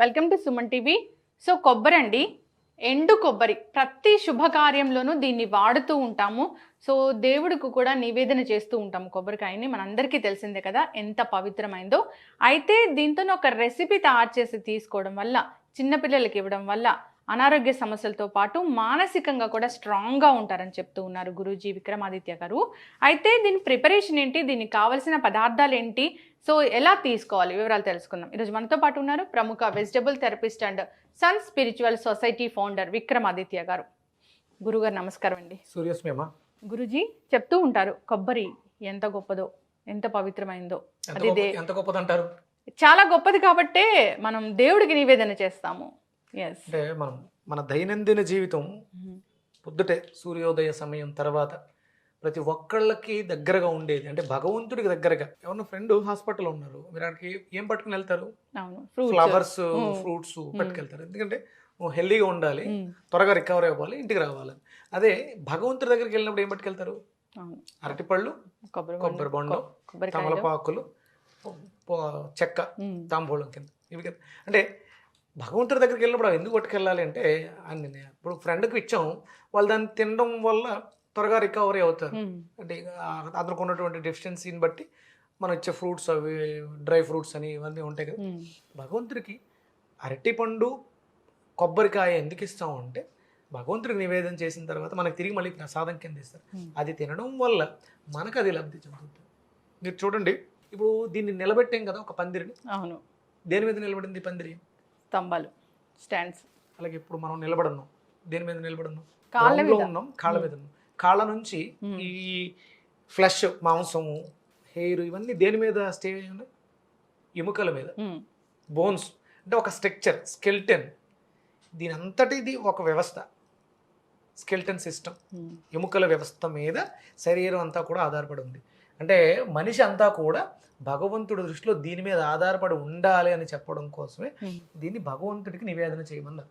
Welcome to Suman TV. So కొబ్బరి అండి, ఎండు కొబ్బరి ప్రతి శుభకార్యంలోనూ దీన్ని వాడుతూ ఉంటాము. సో దేవుడికి కూడా నివేదన చేస్తూ ఉంటాము కొబ్బరికాయని. మనందరికీ తెలిసిందే కదా ఎంత పవిత్రమైందో. అయితే దీంతో ఒక రెసిపీ తయారు చేసి తీసుకోవడం వల్ల, చిన్నపిల్లలకి ఇవ్వడం వల్ల అనారోగ్య సమస్యలతో పాటు మానసికంగా కూడా స్ట్రాంగ్గా ఉంటారని చెప్తూ ఉన్నారు గురూజీ విక్రమాదిత్య గారు. అయితే దీని ప్రిపరేషన్ ఏంటి, దీనికి కావలసిన పదార్థాలు ఏంటి, సో ఎలా తీసుకోవాలి వివరాలు తెలుసుకుందాం. ఈరోజు మనతో పాటు ఉన్నారు ప్రముఖ vegetable therapist and sun spiritual society founder Vikramaditya garu. గురుగారు నమస్కారం అండి. సూర్యస్మేమ. గురుజీ చెప్తూ ఉంటారు కొబ్బరి ఎంత గొప్పదో, ఎంత పవిత్రమైందో. అది ఎంత గొప్పది అంటారు? చాలా గొప్పది కాబట్టే మనం దేవుడికి నివేదన చేస్తాము. అంటే మనం మన దైనందిన జీవితం పొద్దుటే సూర్యోదయ సమయం తర్వాత ప్రతి ఒక్కళ్ళకి దగ్గరగా ఉండేది అంటే భగవంతుడికి దగ్గరగా. ఎవరన్నా ఫ్రెండ్ హాస్పిటల్ ఉన్నారు, మీరు అక్కడికి ఏం పట్టుకుని వెళ్తారు? ఫ్లవర్స్, ఫ్రూట్స్ పట్టుకెళ్తారు. ఎందుకంటే నువ్వు హెల్దీగా ఉండాలి, త్వరగా రికవర్ అవ్వాలి, ఇంటికి రావాలని. అదే భగవంతుడి దగ్గరికి వెళ్ళినప్పుడు ఏం పట్టుకెళ్తారు? అరటిపళ్ళు, కొబ్బరి బొండం, తమలపాకులు, చెక్క, తాంబూలం కింద ఇవి కదా. అంటే భగవంతుడి దగ్గరికి వెళ్ళినప్పుడు అవి ఎందుకు పట్టుకెళ్ళాలి అంటే, అన్ని ఇప్పుడు ఫ్రెండ్కి ఇచ్చాం, వాళ్ళు దాన్ని తినడం వల్ల త్వరగా రికవరీ అవుతారు. అంటే అతనికి ఉన్నటువంటి డెఫిషియన్సీని బట్టి మనం ఇచ్చే ఫ్రూట్స్, అవి డ్రై ఫ్రూట్స్ అని ఇవన్నీ ఉంటాయి కదా. భగవంతుడికి అరటిపండు, కొబ్బరికాయ ఎందుకు ఇస్తాము అంటే, భగవంతుడికి నివేదన చేసిన తర్వాత మనకు తిరిగి మళ్ళీ ప్రసాదం కింద ఇస్తారు. అది తినడం వల్ల మనకు అది లబ్ధి చెందుతుంది. మీరు చూడండి, ఇప్పుడు దీన్ని నిలబెట్టాం కదా ఒక పందిరిని. అవును. దేని మీద నిలబడింది పందిరి? స్తంభాలు, స్టాండ్స్. అలాగే ఇప్పుడు మనం నిలబడున్నాం, దేని మీద నిలబడున్నాం? కాళ్ళ మీద ఉన్నాం, కాళ్ళ మీద ఉన్నాం. కాళ్ళ నుంచి ఈ ఫ్లష్, మాంసము, హెయిర్ ఇవన్నీ దేని మీద స్టే అయి ఉన్నాయి? ఎముకల మీద. బోన్స్ అంటే ఒక స్ట్రక్చర్, స్కెల్టన్. దీని అంతటిది ఒక వ్యవస్థ, స్కెల్టన్ సిస్టమ్. ఎముకల వ్యవస్థ మీద శరీరం అంతా కూడా ఆధారపడి ఉంది. అంటే మనిషి అంతా కూడా భగవంతుడి దృష్టిలో దీని మీద ఆధారపడి ఉండాలి అని చెప్పడం కోసమే దీన్ని భగవంతుడికి నివేదన చేయమన్నారు.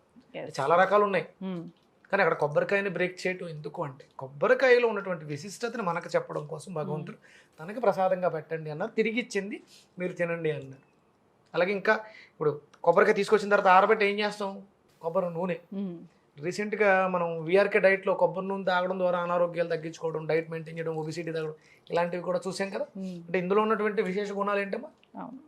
చాలా రకాలు ఉన్నాయి, కానీ అక్కడ కొబ్బరికాయని బ్రేక్ చేయటం ఎందుకు అంటే, కొబ్బరికాయలో ఉన్నటువంటి విశిష్టతని మనకు చెప్పడం కోసం భగవంతుడు తనకి ప్రసాదంగా పెట్టండి అన్నారు, తిరిగి ఇచ్చింది మీరు తినండి అన్నారు. అలాగే ఇంకా ఇప్పుడు కొబ్బరికాయ తీసుకొచ్చిన తర్వాత ఆరబెట్టి ఏం చేస్తాం? కొబ్బరి నూనె. రీసెంట్గా మనం విఆర్కే డైట్లో కొబ్బరి నూనె తాగడం ద్వారా అనారోగ్యాలు తగ్గించుకోవడం, డైట్ మెయింటైన్ చేయడం, ఒబిసిటీ తాగడం, ఇలాంటివి కూడా చూసాం కదా. అంటే ఇందులో ఉన్నటువంటి విశేష గుణాలు ఏంటమ్మా?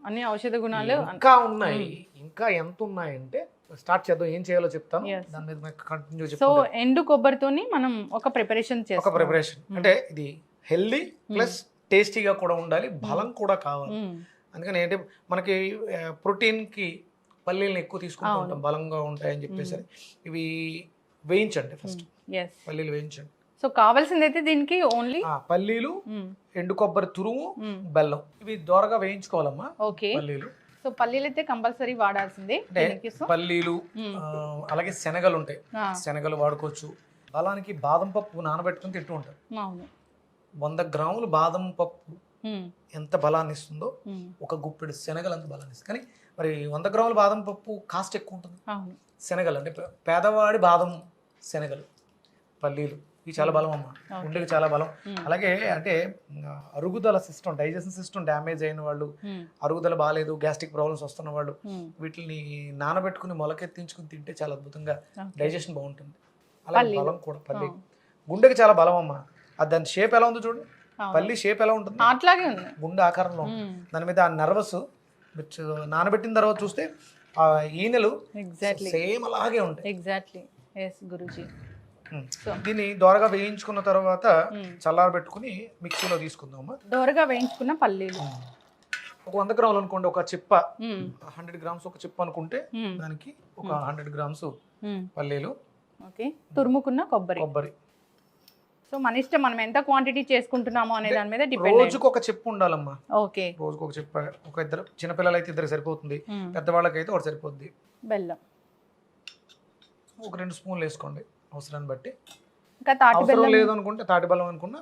అన్ని ఔషధ గుణాలు ఇంకా ఉన్నాయి. ఇంకా ఎంత ఉన్నాయంటే స్టార్ట్ చేద్దాం, ఏం చేయాలో చెప్తాను, దాని మీద కంటిన్యూ చేస్తాం. సో ఎండు కొబ్బరితోని మనం ఒక ప్రిపరేషన్ ఒక ప్రిపరేషన్ అంటే ఇది హెల్దీ ప్లస్ టేస్టీగా కూడా ఉండాలి, బలం కూడా కావాలి. అందుకని ఏంటి, మనకి ప్రోటీన్కి పల్లీలను ఎక్కువ తీసుకుంటూ ఉంటాం, బలంగా ఉంటాయని చెప్పేసి ఇవి వేయించండి. ఫస్ట్ పల్లీలు వేయించండి. సో కావాల్సింది అయితే దీనికి ఓన్లీ పల్లీలు, ఎండు కొబ్బరి తురుము, బెల్లం, ఇవి దోరగా వేయించుకోవాలమ్మా. ఓకే. పల్లీలు, సో పల్లీలు అయితే కంపల్సరీ వాడాల్సిందే. పల్లీలు, అలాగే శనగలు ఉంటాయి, శనగలు వాడుకోవచ్చు. బలానికి బాదం పప్పు నానబెట్టుకుని తింటూ ఉంటారు. 100 గ్రాములు బాదం పప్పు ఎంత బలాన్ని ఇస్తుందో ఒక గుప్పెడు శనగలు అంత బలాన్ని ఇస్తుంది. కానీ మరి 100 గ్రాముల బాదం పప్పు కాస్ట్ ఎక్కువ ఉంటుంది. శనగలు అంటే పేదవాడి బాదం శనగలు, పల్లీలు ఇవి చాలా బలం అమ్మ, గుండెకి చాలా బలం. అలాగే అంటే అరుగుదల సిస్టమ్, డైజెషన్ సిస్టమ్ డ్యామేజ్ అయిన వాళ్ళు, అరుగుదల బాగాలేదు, గ్యాస్ట్రిక్ ప్రాబ్లమ్స్ వస్తున్న వాళ్ళు వీటిని నానబెట్టుకుని మొలకెత్తించుకుని తింటే చాలా అద్భుతంగా డైజెషన్ బాగుంటుంది. అలాగే బలం కూడా పల్లి గుండెకి చాలా బలం అమ్మ. అది దాని షేప్ ఎలా ఉందో చూడండి, పల్లి షేప్ ఎలా ఉంటుంది, అట్లాగే ఉంది, గుండె ఆకారంలో. దాని మీద ఆ నర్వస్ నానబెట్టిన తర్వాత చూస్తే ఆ ఈనెలు సేమ్ అలాగే ఉంటాయి. ఎగ్జాక్ట్లీ. ఎస్ గురూజీ. దీన్ని దోరగా వేయించుకున్న తర్వాత చల్లారబెట్టుకుని మిక్సీలో తీసుకుందామా. దోరగా వేయించుకున్న పల్లీలు ఒక 100 గ్రాములు అనుకోండి, ఒక చిప్ప 100 గ్రామ్స్ ఒక చిప్ప అనుకుంటే దానికి ఒక 100 గ్రామ్స్ పల్లీలు. ఓకే. తురుముకున్న కొబ్బరి. సో మన ఇష్టం, మనం ఎంత క్వాంటిటీ చేసుకుంటున్నామో అనే దాని మీద డిపెండ్. రోజుకు ఒక చిప్ప ఉండాలమ్మా. ఓకే. రోజుకు ఒక చిప్ప. ఒక ఇద్దరు చిన్నపిల్లలు అయితే 2 సరిపోతుంది, పెద్దవాళ్ళకైతే 1 సరిపోద్ది. బెల్లం ఒక 2 స్పూన్లు వేసుకోండి అవసరాన్ని బట్టి. ఇంకా తాటి బెల్లం లేదు అనుకుంటే తాటి బెల్లం అనుకున్నా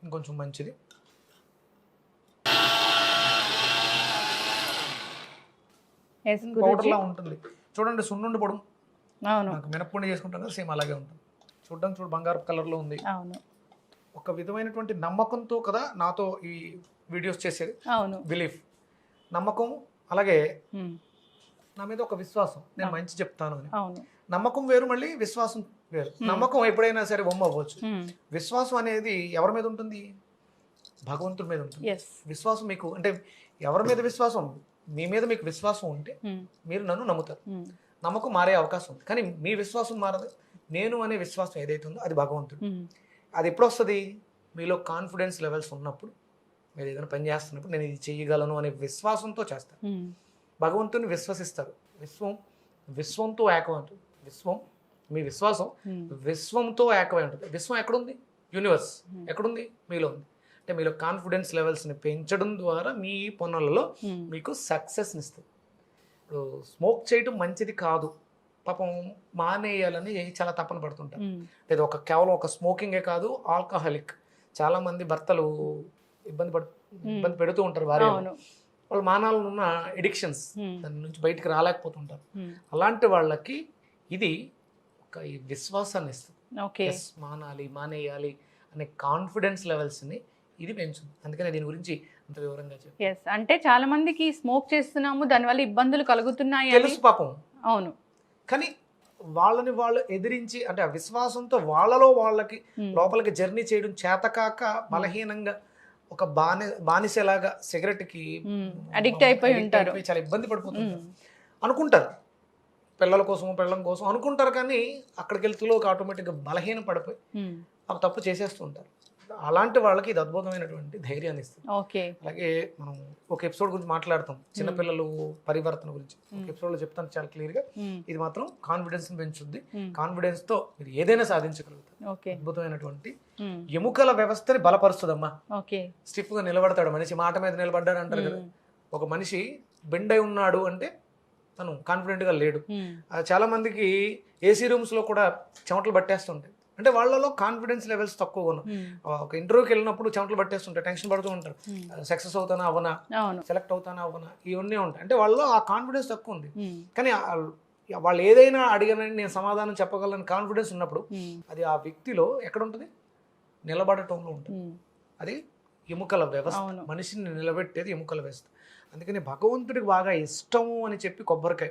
ఇంకొంచెం మంచిది. పౌడర్ లా ఉంటుంది చూడండి, సున్నుండి పొడి. నాకు మినప్పొడి చేసుకుంటాం కదా, సేమ్ అలాగే ఉంటుంది. చూడు బంగారు కలర్లో ఉంది. ఒక విధమైనటువంటి నమ్మకంతో కదా నాతో ఈ వీడియోస్ చేసేది. బిలీఫ్, నమ్మకం. అలాగే నా మీద ఒక విశ్వాసం, నేను మంచి చెప్తాను అని. అవును. నమ్మకం వేరు, మళ్ళీ విశ్వాసం వేరు. నమ్మకం ఎప్పుడైనా సరే బొమ్మ అవ్వచ్చు. విశ్వాసం అనేది ఎవరి మీద ఉంటుంది? భగవంతుడి మీద ఉంటుంది. విశ్వాసం మీకు అంటే ఎవరి మీద విశ్వాసం? మీ మీద మీకు విశ్వాసం ఉంటే మీరు నన్ను నమ్ముతారు. నమ్మకం మారే అవకాశం ఉంది, కానీ మీ విశ్వాసం మారదు. నేను అనే విశ్వాసం ఏదైతే ఉందో అది భగవంతుడు. అది ఎప్పుడు వస్తుంది? మీలో కాన్ఫిడెన్స్ లెవెల్స్ ఉన్నప్పుడు, మీరు ఏదైనా పని చేస్తున్నప్పుడు నేను ఇది చేయగలను అనే విశ్వాసంతో చేస్తారు. భగవంతుని విశ్వసిస్తారు. విశ్వంతో ఏకమై ఉంటుంది. విశ్వం మీ విశ్వాసం విశ్వంతో ఏకమై ఉంటుంది. విశ్వం ఎక్కడుంది? యూనివర్స్ ఎక్కడుంది? మీలో ఉంది. అంటే మీలో కాన్ఫిడెన్స్ లెవెల్స్ని పెంచడం ద్వారా మీ పనులలో మీకు సక్సెస్ని ఇస్తుంది. ఇప్పుడు స్మోక్ చేయటం మంచిది కాదు, పాపం మానేయాలని చాలా తపన పడుతుంటారు. లేదా కేవలం ఒక స్మోకింగే కాదు, ఆల్కహాలిక్ చాలా మంది భర్తలు ఇబ్బంది పెడుతూ ఉంటారు భార్య. వాళ్ళు మానాలనున్న ఎడిక్షన్స్ దాని నుంచి బయటికి రాలేకపోతుంటారు. అలాంటి వాళ్ళకి ఇది ఒక విశ్వాసాన్ని ఇస్తుంది. మానేయాలి అనే కాన్ఫిడెన్స్ లెవెల్స్ని ఇది పెంచుతుంది. అందుకనే దీని గురించి అంత వివరంగా చెప్పాను. అంటే చాలా మందికి స్మోక్ చేస్తున్నాము, దానివల్ల ఇబ్బందులు కలుగుతున్నాయి తెలుసు పాపం. అవును. కానీ వాళ్ళని వాళ్ళు ఎదిరించి, అంటే ఆ విశ్వాసంతో వాళ్ళలో వాళ్ళకి లోపలికి జర్నీ చేయడం చేతకాక బలహీనంగా ఒక బానిసలాగా సిగరెట్కి అడిక్ట్ అయిపోయి ఉంటారు. చాలా ఇబ్బంది పడిపోతుంటారు. అనుకుంటారు పిల్లల కోసం అనుకుంటారు, కానీ అక్కడికి వెళ్తూలోకి ఆటోమేటిక్గా బలహీన పడిపోయి ఆ తప్పు చేసేస్తుంటారు. అలాంటి వాళ్ళకి ఇది అద్భుతమైనటువంటి ధైర్యాన్ని ఇస్తుంది. అలాగే మనం ఒక ఎపిసోడ్ గురించి మాట్లాడతాం, చిన్నపిల్లలు పరివర్తన గురించి ఒక ఎపిసోడ్ లో చెప్తాను చాలా క్లియర్ గా. ఇది మాత్రం కాన్ఫిడెన్స్ పెంచుద్ది. కాన్ఫిడెన్స్ తో మీరు ఏదైనా సాధించగలుగుతారు. అద్భుతమైనటువంటి ఎముకల వ్యవస్థని బలపరుస్తుందమ్మా. స్టిఫ్ గా నిలబడతాడు మనిషి, మాట మీద నిలబడ్డాడు అంటారు కదా. ఒక మనిషి బెండ్ అయి ఉన్నాడు అంటే తను కాన్ఫిడెంట్ గా లేడు. చాలా మందికి ఏసీ రూమ్స్ లో కూడా చెమటలు పట్టేస్తుంటాయి, అంటే వాళ్ళలో కాన్ఫిడెన్స్ లెవెల్స్ తక్కువగా ఉన్నాయి. ఒక ఇంటర్వ్యూకి వెళ్ళినప్పుడు చెమటలు పట్టేస్తుంటారు, టెన్షన్ పడుతూ ఉంటారు. సక్సెస్ అవుతానా అవనా, సెలెక్ట్ అవుతానా అవనా, ఇవన్నీ ఉంటాయి. అంటే వాళ్ళలో ఆ కాన్ఫిడెన్స్ తక్కువ ఉంది. కానీ వాళ్ళు ఏదైనా అడిగానని నేను సమాధానం చెప్పగలను కాన్ఫిడెన్స్ ఉన్నప్పుడు అది ఆ వ్యక్తిలో ఎక్కడ ఉంటుంది? నిలబడటంలో ఉంటుంది. అది ఎముకల వ్యవస్థ. మనిషిని నిలబెట్టేది ఎముకల వ్యవస్థ. అందుకని భగవంతుడికి బాగా ఇష్టము అని చెప్పి కొబ్బరికాయ,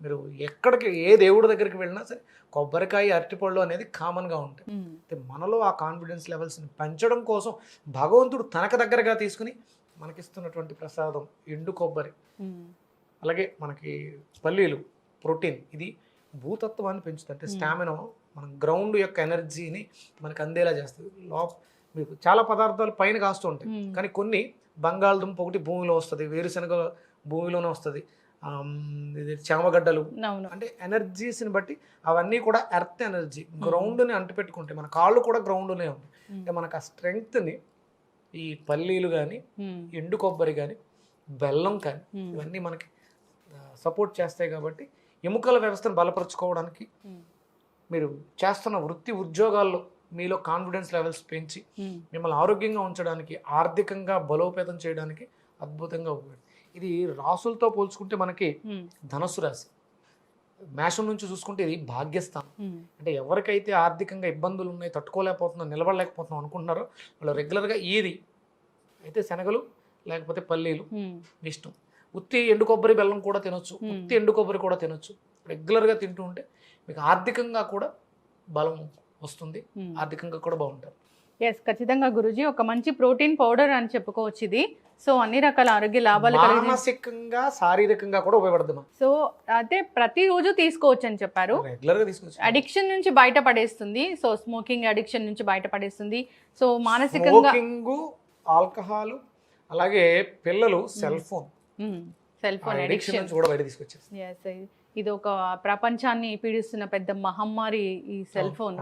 మీరు ఎక్కడికి ఏ దేవుడి దగ్గరికి వెళ్ళినా సరే కొబ్బరికాయ అరటిపళ్ళు అనేది కామన్గా ఉంటాయి. అంటే మనలో ఆ కాన్ఫిడెన్స్ లెవెల్స్ని పెంచడం కోసం భగవంతుడు తనకు దగ్గరగా తీసుకుని మనకిస్తున్నటువంటి ప్రసాదం ఎండు కొబ్బరి, అలాగే మనకి పల్లీలు, ప్రోటీన్, ఇది భూతత్వాన్ని పెంచుతుంది. అంటే స్టామినా, మన గ్రౌండ్ యొక్క ఎనర్జీని మనకు అందేలా చేస్తుంది. మీకు చాలా పదార్థాలు పైన కాస్తూ ఉంటాయి, కానీ కొన్ని బంగాళదుంప ఒకటి భూమిలో వస్తుంది, వేరుశనగ భూమిలోనే వస్తుంది, చామగడ్డలు, అంటే ఎనర్జీస్ని బట్టి అవన్నీ కూడా ఎర్త్ ఎనర్జీ, గ్రౌండ్ని అంటిపెట్టుకుంటాయి. మన కాళ్ళు కూడా గ్రౌండ్నే ఉంటాయి. అంటే మనకు ఆ స్ట్రెంగ్త్ని ఈ పల్లీలు కానీ, ఎండు కొబ్బరి కానీ, బెల్లం కానీ ఇవన్నీ మనకి సపోర్ట్ చేస్తాయి. కాబట్టి ఎముకల వ్యవస్థను బలపరుచుకోవడానికి, మీరు చేస్తున్న వృత్తి ఉద్యోగాల్లో మీలో కాన్ఫిడెన్స్ లెవెల్స్ పెంచి మిమ్మల్ని ఆరోగ్యంగా ఉంచడానికి, ఆర్థికంగా బలోపేతం చేయడానికి అద్భుతంగా ఉపయోగపడుతుంది. ఇది రాసులతో పోల్చుకుంటే మనకి ధనుస్సు రాశి, మేషం నుంచి చూసుకుంటే ఇది భాగ్యస్థానం. అంటే ఎవరికైతే ఆర్థికంగా ఇబ్బందులు ఉన్నాయి, తట్టుకోలేకపోతున్నాం, నిలబడలేకపోతున్నాం అనుకుంటున్నారో వాళ్ళు రెగ్యులర్గా ఈది అయితే శనగలు లేకపోతే పల్లీలు ఇష్టం, ఉత్తి ఎండు కొబ్బరి బెల్లం కూడా తినొచ్చు, ఉత్తి ఎండు కొబ్బరి కూడా తినొచ్చు. రెగ్యులర్గా తింటూ ఉంటే మీకు ఆర్థికంగా కూడా బలం వస్తుంది, ఆర్థికంగా కూడా బాగుంటారు. ఖచ్చితంగా గురూజీ, ఒక మంచి ప్రోటీన్ పౌడర్ అని చెప్పుకోవచ్చు ఇది. సో అన్ని రకాల ఆరోగ్య లాభాలు, మానసికంగా శారీరకంగా కూడా ఉపయోగపడుతుంది. సో అయితే ప్రతిరోజు తీసుకోవచ్చు అని చెప్పారు. రెగ్యులర్ గా తీసుకోవచ్చు. అడిక్షన్ నుంచి బయటపడేస్తుంది. సో స్మోకింగ్ అడిక్షన్ నుంచి బయటపడేస్తుంది. సో మానసికంగా ఆల్కహాల్, అలాగే పిల్లలు సెల్ ఫోన్ అడిక్షన్ నుంచి కూడా బయట తీసుకొచ్చేస్తారు. ఇది ఒక ప్రపంచాన్ని పీడిస్తున్న పెద్ద మహమ్మారి ఈ సెల్ ఫోన్.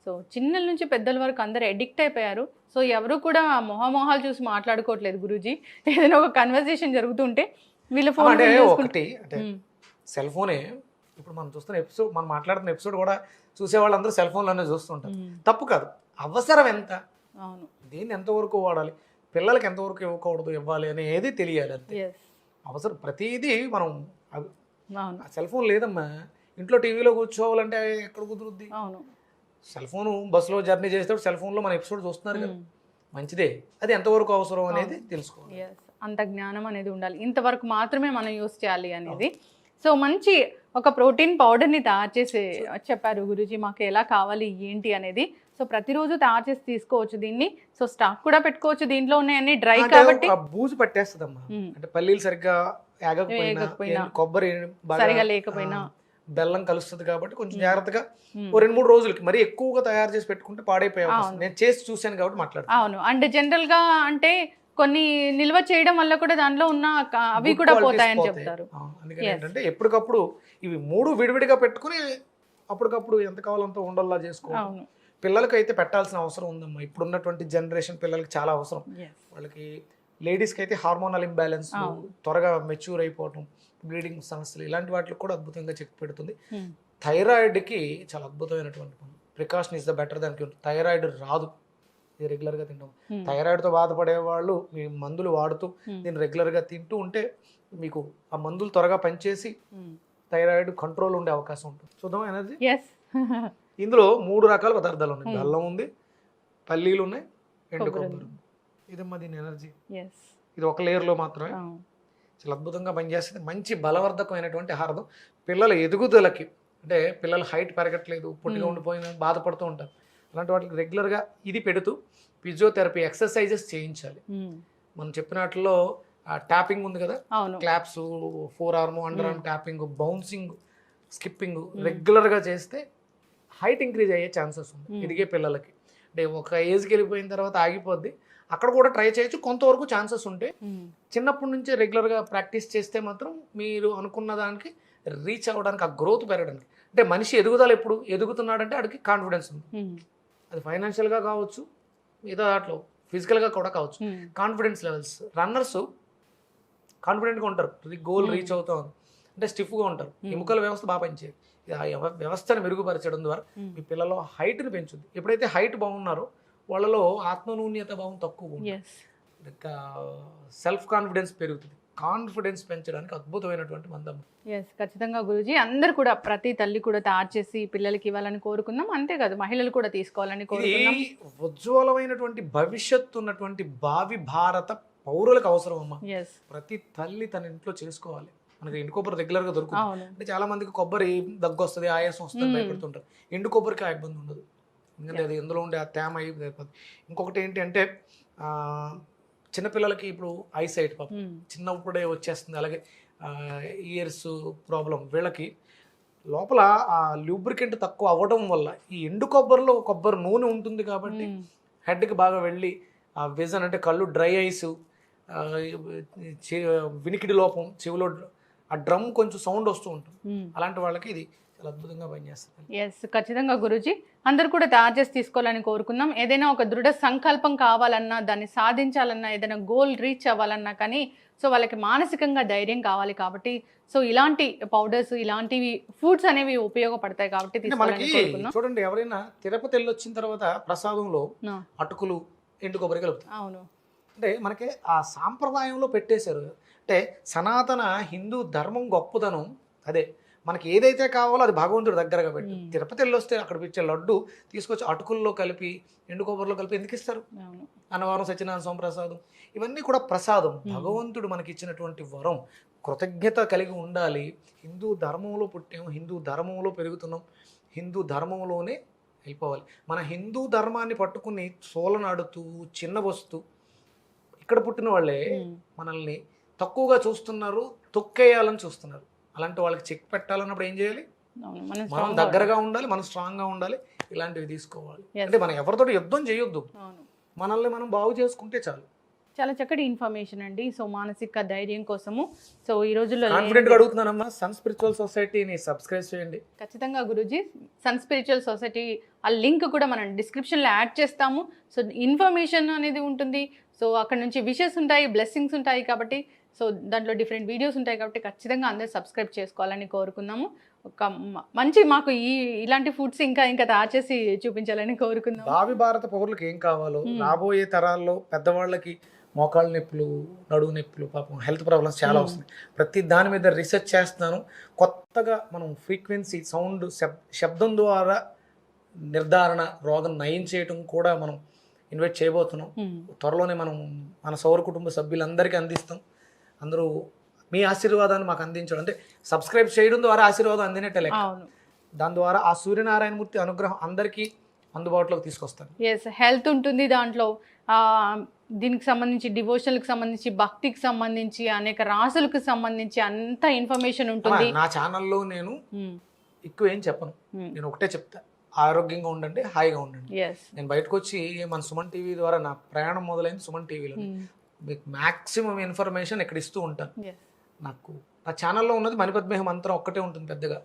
సో చిన్నల నుంచి పెద్దల వరకు అందరు అడిక్ట్ అయిపోయారు. సో ఎవరు కూడా మొహమొహాలు చూసి మాట్లాడుకోవట్లేదు గురూజీ. ఏదైనా ఒక కన్వర్సేషన్ జరుగుతుంటే వీళ్ళ ఫోన్ ఒకటి, అంటే సెల్ ఫోనే ఇప్పుడు మనం చూస్తున్న ఎపిసోడ్, మనం మాట్లాడుతున్న ఎపిసోడ్ కూడా చూసే వాళ్ళందరూ సెల్ ఫోన్లోనే చూస్తుంటారు. తప్పు కాదు, అవసరం ఎంత, దీన్ని ఎంతవరకు వాడాలి, పిల్లలకి ఎంతవరకు ఇవ్వకూడదు, ఇవ్వాలి అనేది తెలియాలి అంతే. అవసరం ప్రతిదీ మనం సెల్ ఫోన్ లేదమ్మా, ఇంట్లో టీవీలో కూర్చోవాలంటే ఎక్కడ కుదురుద్ది? సెల్ ఫోన్ బస్సులో జర్నీ చేసేటప్పుడు సెల్ ఫోన్లో మన ఎపిసోడ్ చూస్తున్నారు కదా, మంచిదే. అది ఎంతవరకు అవసరం అనేది తెలుసుకోవాలి. అంత జ్ఞానం అనేది ఉండాలి, ఇంతవరకు మాత్రమే మనం యూస్ చేయాలి అనేది. సో మంచి ఒక ప్రోటీన్ పౌడర్ని తయారు చేసి చెప్పారు గురూజీ, మాకు ఎలా కావాలి ఏంటి అనేది. సో ప్రతిరోజు తయారు చేసి తీసుకోవచ్చు దీన్ని. సో స్టాక్ కూడా పెట్టుకోవచ్చు, దీంట్లో ఉన్నాయన్నీ డ్రై కాబట్టి. ఆ బూజు పట్టేస్తుందమ్మా, అంటే పల్లీలు సరిగ్గా ఏగకపోయినా, కొబ్బరి సరిగా లేకపోయినా, బెల్లం కలుస్తుంది కాబట్టి కొంచెం జాగ్రత్తగా ఓ 2-3 రోజులకి మరీ ఎక్కువగా తయారు చేసి పెట్టుకుంటే పాడైపోయే అవకాశం. నేను చేసి చూశాను కాబట్టి మాట్లాడుతాను. అవును. అండ్ జనరల్ గా అంటే కొన్ని నిల్వ చేయడం వల్ల కూడా దాంట్లో ఉన్న అవి కూడా పోతాయని చెప్తారు. అందుకని ఏంటంటే ఎప్పటికప్పుడు ఇవి 3 విడివిడిగా పెట్టుకుని అప్పటికప్పుడు ఎంత కావాలంత ఉండల్లా చేసుకోవాలి. పిల్లలకి అయితే పెట్టాల్సిన అవసరం ఉందమ్మా. ఇప్పుడున్నటువంటి జనరేషన్ పిల్లలకి చాలా అవసరం. వాళ్ళకి లేడీస్కి అయితే హార్మోనల్ ఇంబ్యాలెన్స్, త్వరగా మెచ్యూర్ అయిపోవటం, బ్లీడింగ్ సమస్యలు, ఇలాంటి వాటికి కూడా అద్భుతంగా చెక్ పెడుతుంది. థైరాయిడ్కి చాలా అద్భుతమైనటువంటి precaution is the better than cure. Thyroid రాదు ఇది రెగ్యులర్గా తింటాం. థైరాయిడ్తో బాధపడే వాళ్ళు మీ మందులు వాడుతూ దీన్ని రెగ్యులర్గా తింటూ ఉంటే మీకు ఆ మందులు త్వరగా పనిచేసి థైరాయిడ్ కంట్రోల్ ఉండే అవకాశం ఉంటుంది. చూద్దాం ఎనర్జీ. ఇందులో 3 రకాల పదార్థాలు ఉన్నాయి. బెల్లం ఉంది, పల్లీలు ఉన్నాయి, ఎండు కొబ్బరి. ఇదమ్మా దీని ఎనర్జీ. ఇది ఒక లేయర్లో మాత్రమే చాలా అద్భుతంగా పనిచేస్తుంది. మంచి బలవర్ధకమైనటువంటి ఆహారం. పిల్లల ఎదుగుదలకి, అంటే పిల్లల హైట్ పెరగట్లేదు, పొట్టిగా ఉండిపోయిన బాధపడుతూ ఉంటారు, అలాంటి వాటికి రెగ్యులర్గా ఇది పెడుతూ ఫిజియోథెరపీ ఎక్సర్సైజెస్ చేయించాలి. మనం చెప్పినట్లో ట్యాపింగ్ ఉంది కదా, claps, 4 arm, under arm tapping, bouncing, skipping రెగ్యులర్గా చేస్తే హైట్ ఇంక్రీజ్ అయ్యే ఛాన్సెస్ ఉంది ఎదిగే పిల్లలకి. అంటే ఒక ఏజ్కి వెళ్ళిపోయిన తర్వాత ఆగిపోద్ది, అక్కడ కూడా ట్రై చేయొచ్చు. కొంతవరకు ఛాన్సెస్ ఉంటే చిన్నప్పటి నుంచి రెగ్యులర్గా ప్రాక్టీస్ చేస్తే మాత్రం మీరు అనుకున్న దానికి రీచ్ అవ్వడానికి, ఆ గ్రోత్ పెరగడానికి. అంటే మనిషి ఎదుగుదల ఎప్పుడు ఎదుగుతున్నాడంటే ఆడికి కాన్ఫిడెన్స్ ఉంది. అది ఫైనాన్షియల్గా కావచ్చు, మిగతా దాంట్లో ఫిజికల్గా కూడా కావచ్చు. కాన్ఫిడెన్స్ లెవెల్స్, రన్నర్స్ కాన్ఫిడెంట్గా ఉంటారు, గోల్ రీచ్ అవుతా ఉంది అంటే స్టిఫ్గా ఉంటారు. ఎముకల వ్యవస్థ బాగా పనిచేయాలి. ఆ వ్యవస్థను మెరుగుపరచడం ద్వారా మీ పిల్లల హైట్ని పెంచుద్ది. ఎప్పుడైతే హైట్ బాగున్నారో వాళ్ళలో ఆత్మనూన్యత భావం తక్కువ ఉంటుంది, సెల్ఫ్ కాన్ఫిడెన్స్ పెరుగుతుంది. కాన్ఫిడెన్స్ పెంచడానికి అద్భుతమైనటువంటి మందం. ఖచ్చితంగా గురూజీ, అందరు కూడా ప్రతి తల్లి కూడా తయారు చేసి పిల్లలకి ఇవ్వాలని కోరుకుందాం. అంతేకాదు మహిళలు కూడా తీసుకోవాలని కోరుకుందాం. ఉజ్వలమైనటువంటి భవిష్యత్తు ఉన్నటువంటి భావి భారత పౌరులకు అవసరం అమ్మా. ప్రతి తల్లి తన ఇంట్లో చేసుకోవాలి. మనకి ఎండు కొబ్బరి రెగ్యులర్గా దొరుకుతుంది. అంటే చాలా మందికి కొబ్బరి దగ్గు వస్తుంది, ఆయాసం వస్తుంది భయపడుతుంటారు. ఎండు కొబ్బరికి ఆ ఇబ్బంది ఉండదు, ఎందుకంటే అది ఎందులో ఉండే ఆ తేమ అయిపోతుంది. ఇంకొకటి ఏంటి అంటే చిన్నపిల్లలకి ఇప్పుడు ఐసైట్ పాపం చిన్నప్పుడే వచ్చేస్తుంది, అలాగే ఇయర్స్ ప్రాబ్లం. వీళ్ళకి లోపల ఆ లూబ్రికెంట్ తక్కువ అవ్వడం వల్ల ఈ ఎండు కొబ్బరిలో కొబ్బరి నూనె ఉంటుంది కాబట్టి హెడ్కి బాగా వెళ్ళి ఆ విజన్, అంటే కళ్ళు డ్రై ఐస్, వినికిడి లోపం, చెవిలో ఆ డ్రమ్ కొంచెం సౌండ్ వస్తూ ఉంటుంది, అలాంటి వాళ్ళకి ఇది చాలా అద్భుతంగా పనిచేస్తుంది. ఖచ్చితంగా గురూజీ, అందరు కూడా తయారు చేసి తీసుకోవాలని కోరుకుందాం. ఏదైనా ఒక దృఢ సంకల్పం కావాలన్నా, దాన్ని సాధించాలన్నా, ఏదైనా గోల్ రీచ్ అవ్వాలన్నా కానీ సో వాళ్ళకి మానసికంగా ధైర్యం కావాలి కాబట్టి సో ఇలాంటి పౌడర్స్, ఇలాంటివి ఫుడ్స్ అనేవి ఉపయోగపడతాయి కాబట్టి తీసుకోవాలని కోరుకుందాం. చూడండి, ఎవరైనా తిరుపతి వెళ్ళి వచ్చిన తర్వాత ప్రసాదంలో అటుకులు, ఎండు కొబ్బరి కలుపుతారు. అవును, అంటే మనకి ఆ సాంప్రదాయంలో పెట్టేశారు. అంటే సనాతన హిందూ ధర్మం గొప్పదనం అదే. మనకి ఏదైతే కావాలో అది భగవంతుడి దగ్గరగా పెట్టి, తిరుపతి వెళ్ళి వస్తే అక్కడ ఇచ్చే లడ్డు తీసుకొచ్చి అటుకుల్లో కలిపి, ఎండు కొబ్బరిలో కలిపి ఎందుకు ఇస్తారు? అన్నవరం సత్యనారాయణ స్వామి ప్రసాదం, ఇవన్నీ కూడా ప్రసాదం. భగవంతుడు మనకి ఇచ్చినటువంటి వరం, కృతజ్ఞత కలిగి ఉండాలి. హిందూ ధర్మంలో పుట్టాము, హిందూ ధర్మంలో పెరుగుతున్నాం, హిందూ ధర్మంలోనే వెళ్ళిపోవాలి. మన హిందూ ధర్మాన్ని పట్టుకుని సోలనాడుతూ చిన్నబొస్తూ ఇక్కడ పుట్టిన వాళ్ళే మనల్ని తక్కువగా చూస్తున్నారు, తొక్కేయాలని చూస్తున్నారు. అలాంటి వాళ్ళకి చెక్ పెట్టాలన్నప్పుడు ఏం చేయాలి? మనం దగ్గరగా ఉండాలి, మనం స్ట్రాంగ్గా ఉండాలి, ఇలాంటివి తీసుకోవాలి. అంటే మనం ఎవరితో యుద్ధం చేయొద్దు, మనల్ని మనం బాగు చేసుకుంటే చాలు. చాలా చక్కటి ఇన్ఫర్మేషన్ అండి. సో మానసిక ధైర్యం కోసము సో ఈ రోజుల్లో కాన్ఫిడెంట్గా అడుగుతున్నానమ్మా, సన్ స్పిరిచువల్ సొసైటీని సబ్స్క్రైబ్ చేయండి. ఖచ్చితంగా గురూజీ, సన్ స్పిరిచువల్ సొసైటీ ఆ లింక్ కూడా మనం డిస్క్రిప్షన్లో యాడ్ చేస్తాము. సో ఇన్ఫర్మేషన్ అనేది ఉంటుంది, సో అక్కడ నుంచి విషెస్ ఉంటాయి, బ్లెస్సింగ్స్ ఉంటాయి కాబట్టి సో దాంట్లో డిఫరెంట్ వీడియోస్ ఉంటాయి కాబట్టి ఖచ్చితంగా అందరూ సబ్స్క్రైబ్ చేసుకోవాలని కోరుకుందాము. ఒక మంచి మాకు ఇలాంటి ఫుడ్స్ ఇంకా తయారు చేసి చూపించాలని కోరుకుందాం. భావి భారత పౌరులకు ఏం కావాలో, రాబోయే తరాల్లో పెద్దవాళ్ళకి మోకాళ్ళ నొప్పులు, నడువు నొప్పులు, పాపం హెల్త్ ప్రాబ్లమ్స్ చాలా వస్తున్నాయి. ప్రతి దాని మీద రీసెర్చ్ చేస్తున్నాను. కొత్తగా మనం ఫ్రీక్వెన్సీ, సౌండ్, శబ్దం ద్వారా నిర్ధారణ, రోగం నయం చేయటం కూడా మనం ఇన్వైట్ చేయబోతున్నాం. త్వరలోనే మనం మన సౌర కుటుంబ సభ్యులందరికీ అందిస్తాం. అందరూ మీ ఆశీర్వాదాన్ని మాకు అందించడం అంటే సబ్స్క్రైబ్ చేయడం ద్వారా ఆశీర్వాదం అందినట్టే లెక్క. అవును. దాని ద్వారా ఆ సూర్యనారాయణమూర్తి అనుగ్రహం అందరికీ అందుబాటులోకి తీసుకొస్తాను. ఎస్, హెల్త్ ఉంటుంది దాంట్లో. ఆ, దీనికి సంబంధించి డివోషన్కి సంబంధించి, భక్తికి సంబంధించి, అనేక రాసులకు సంబంధించి అంత ఇన్ఫర్మేషన్ ఉంటుంది. నా ఛానల్లో నేను ఎక్కువ ఏం చెప్పను, నేను ఒకటే చెప్తా, ఆరోగ్యంగా ఉండండి, హాయిగా ఉండండి. ఎస్. నేను బయటకు వచ్చి మన సుమన్ టీవీ ద్వారా నా ప్రయాణం మొదలైంది సుమన్ టీవీలో. మీకు మ్యాక్సిమం ఇన్ఫర్మేషన్ ఇక్కడ ఇస్తూ ఉంటాను. నాకు నా ఛానల్లో ఉన్నది మణిపద్మేహ మంత్రం ఒక్కటే ఉంటుంది పెద్దగా,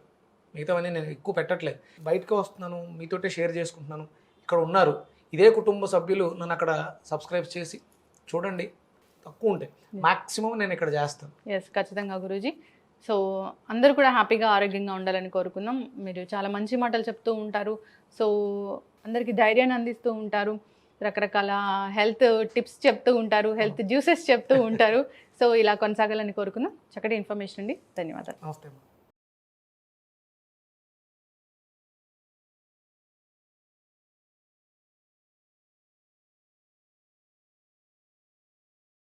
మిగతావన్నీ నేను ఎక్కువ పెట్టట్లేదు. బయటకు వస్తున్నాను, మీతోటే షేర్ చేసుకుంటున్నాను. ఇక్కడ ఉన్నారు ఇదే కుటుంబ సభ్యులు, నన్ను అక్కడ సబ్స్క్రైబ్ చేసి చూడండి, తక్కువ ఉంటాయి. మ్యాక్సిమం నేను ఇక్కడ చేస్తాను. ఎస్, ఖచ్చితంగా గురూజీ. సో అందరూ కూడా హ్యాపీగా ఆరోగ్యంగా ఉండాలని కోరుకుందాం. మీరు చాలా మంచి మాటలు చెప్తూ ఉంటారు, సో అందరికీ ధైర్యాన్ని అందిస్తూ ఉంటారు, రకరకాల హెల్త్ టిప్స్ చెప్తూ ఉంటారు, హెల్త్ జ్యూసెస్ చెప్తూ ఉంటారు. సో ఇలా కొనసాగాలని కోరుకుందాం. చక్కటి ఇన్ఫర్మేషన్ అండి, ధన్యవాదాలు. నమస్తే.